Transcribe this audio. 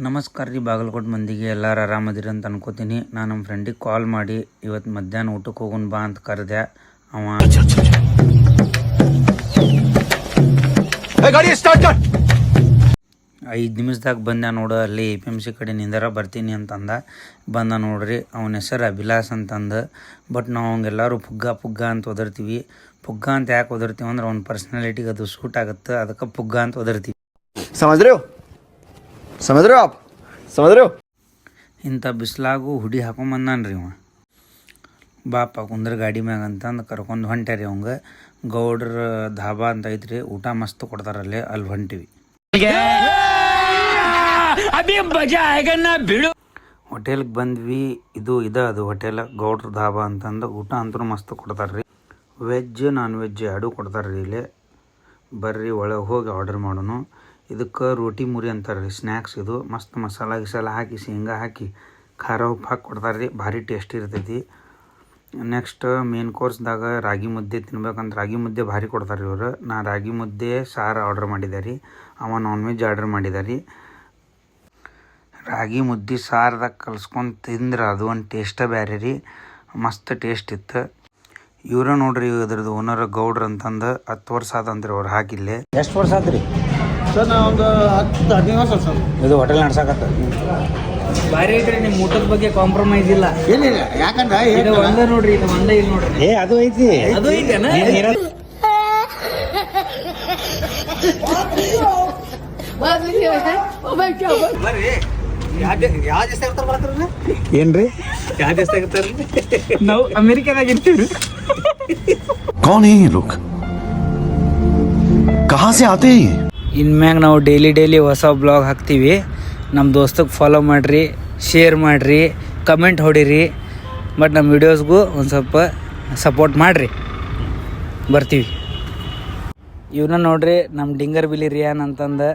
ನಮಸ್ಕಾರ ರೀ ಬಾಗಲಕೋಟೆ ಮಂದಿಗೆ ಎಲ್ಲರೂ ಆರಾಮದಿರಿ ಅಂತ ಅನ್ಕೋತೀನಿ. ನಾನು ನಮ್ಮ ಫ್ರೆಂಡಿಗೆ ಕಾಲ್ ಮಾಡಿ ಇವತ್ತು ಮಧ್ಯಾಹ್ನ ಊಟಕ್ಕೆ ಹೋಗೋಣ ಬಾ ಅಂತ ಕರೆದೆ. ಅವ 5 ನಿಮಿಷದಾಗ ಬಂದ ನೋಡು, ಅಲ್ಲಿ APMC ಕಡೆ ನಿಂದರ ಬರ್ತೀನಿ ಅಂತಂದ. ಬಂದ ನೋಡ್ರಿ, ಅವನ ಹೆಸರು ಅಭಿಲಾಷ್ ಅಂತಂದು. ಬಟ್ ನಾವು ಅವಂಗೆಲ್ಲರೂ ಪುಗ್ಗ ಅಂತ ಒದರ್ತೀವಿ. ಪುಗ್ಗ ಅಂತ ಯಾಕೆ ಒದರ್ತೀವಿ ಅಂದ್ರೆ ಅವ್ನ ಪರ್ಸ್ನಾಲಿಟಿಗೆ ಅದು ಸೂಟ್ ಆಗುತ್ತೆ, ಅದಕ್ಕೆ ಪುಗ್ಗ ಅಂತ ಒದರ್ತೀವಿ. ಸಮುದ್ರ ಇಂಥ ಬಿಸಿಲಾಗೂ ಹುಡಿ ಹಾಕೊಂಬಂದಾನ್ರಿ ಅವ. ಬಾಪ ಕುಂದ್ರ ಗಾಡಿ ಮ್ಯಾಗ ಅಂತಂದು ಕರ್ಕೊಂಡು ಹೊಂಟ್ಯಾರಿ ಅವಂಗೆ. ಗೌಡ್ರ ಧಾಬಾ ಅಂತ ಐತ್ರಿ, ಊಟ ಮಸ್ತ್ ಕೊಡ್ತಾರಲ್ಲಿ, ಅಲ್ಲಿ ಹೊಂಟಿವಿ. ಹೋಟೆಲ್ಗೆ ಬಂದ್ವಿ. ಇದು ಅದು ಹೋಟೆಲ್ ಗೌಡ್ರ ಧಾಬಾ ಅಂತಂದು. ಊಟ ಅಂತೂ ಮಸ್ತ್ ಕೊಡ್ತಾರ್ರಿ, ವೆಜ್ ನಾನ್ ವೆಜ್ ಎರಡೂ ಕೊಡ್ತಾರ್ರಿ ಇಲ್ಲಿ. ಬರ್ರಿ ಒಳಗೆ ಹೋಗಿ ಆರ್ಡರ್ ಮಾಡೋಣ. ಇದಕ್ಕೆ ರೋಟಿ ಮುರಿ ಅಂತಾರೆ ರೀ, ಸ್ನ್ಯಾಕ್ಸ್ ಇದು. ಮಸ್ತ್ ಮಸಾಲ ಗಿಸಾಲ ಹಾಕಿ ಶೇಂಗಾ ಹಾಕಿ ಖಾರ ಉಪ್ಪು ಹಾಕಿ ಕೊಡ್ತಾರೆ ರೀ, ಭಾರಿ ಟೇಸ್ಟಿ ಇರ್ತೈತಿ. ನೆಕ್ಸ್ಟ್ ಮೇನ್ ಕೋರ್ಸ್ದಾಗ ರಾಗಿ ಮುದ್ದೆ ತಿನ್ಬೇಕಂತ ರಾಗಿ ಮುದ್ದೆ ಭಾರಿ ಕೊಡ್ತಾರೆ ರೀ ಇವರು. ನಾ ರಾಗಿ ಮುದ್ದೆ ಸಾರು ಆರ್ಡ್ರ್ ಮಾಡಿದೆ ರೀ, ಅವ ನಾನ್ ವೆಜ್ ಆರ್ಡ್ರ್ ಮಾಡಿದ ರೀ. ರಾಗಿ ಮುದ್ದೆ ಸಾರದಾಗ ಕಲ್ಸ್ಕೊಂಡು ತಿಂದ್ರೆ ಅದು ಒಂದು ಟೇಸ್ಟೇ ಬೇರೆ ರೀ, ಮಸ್ತ್ ಟೇಸ್ಟ್ ಇತ್ತು. ಇವ್ರ ನೋಡ್ರಿ ಇದ್ರದ್ದು ಓನರ್ ಗೌಡ್ರ ಅಂತಂದು. 10 ವರ್ಷ ಆದಂತ್ರಿ ಅವ್ರು ಹಾಕಿಲ್ಲೇ. ಎಷ್ಟು ವರ್ಷ ಆತ್ರಿ ಸರ್? ನಾ ಒಂದು 10-15 ವರ್ಷ ಸರ್ ಇದು ಹೋಟೆಲ್ ನಡ್ಸಕತ್ತ. ಭಾರಿ ಐತ್ರಿ, ನಿಮ್ಮ ಊಟದ ಬಗ್ಗೆ ಕಾಂಪ್ರಮೈಸ್ ಇಲ್ಲ. ಏನಿಲ್ಲ, ಯಾಕಂದ್ರೆ ಇದು ಒಂದೇ ನೋಡ್ರಿ, ಇದು ಒಂದೇ ಇಲ್ಲಿ ನೋಡ್ರಿ. ಅದು ಐತಿ, ಅದು ಐತೇನ? ಏನ್ರಿ ಯಾವ ದೇಶದಾಗ ಇರ್ತಾರ? ನಾವು ಅಮೆರಿಕದಾಗ ಇರ್ತೀವಿ. कौन है ये लोग, कहाँ से आते हैं ये? ಇನ್ಮ್ಯಾಗ ನಾವು ಡೈಲಿ ಹೊಸ ಬ್ಲಾಗ್ ಹಾಕ್ತೀವಿ. ನಮ್ಮ ದೋಸ್ತಗೆ ಫಾಲೋ ಮಾಡಿರಿ, ಶೇರ್ ಮಾಡಿರಿ, ಕಮೆಂಟ್ ಹೊಡೀರಿ. ಬಟ್ ನಮ್ಮ ವಿಡಿಯೋಸ್ಗೂ ಒಂದು ಸ್ವಲ್ಪ ಸಪೋರ್ಟ್ ಮಾಡಿರಿ, ಬರ್ತೀವಿ. ಇವನ್ನ ನೋಡ್ರಿ, ನಮ್ಮ ಡಿಂಗರ್ ಬಿಲಿ ರಿಯಾನ್ ಅಂತಂದು.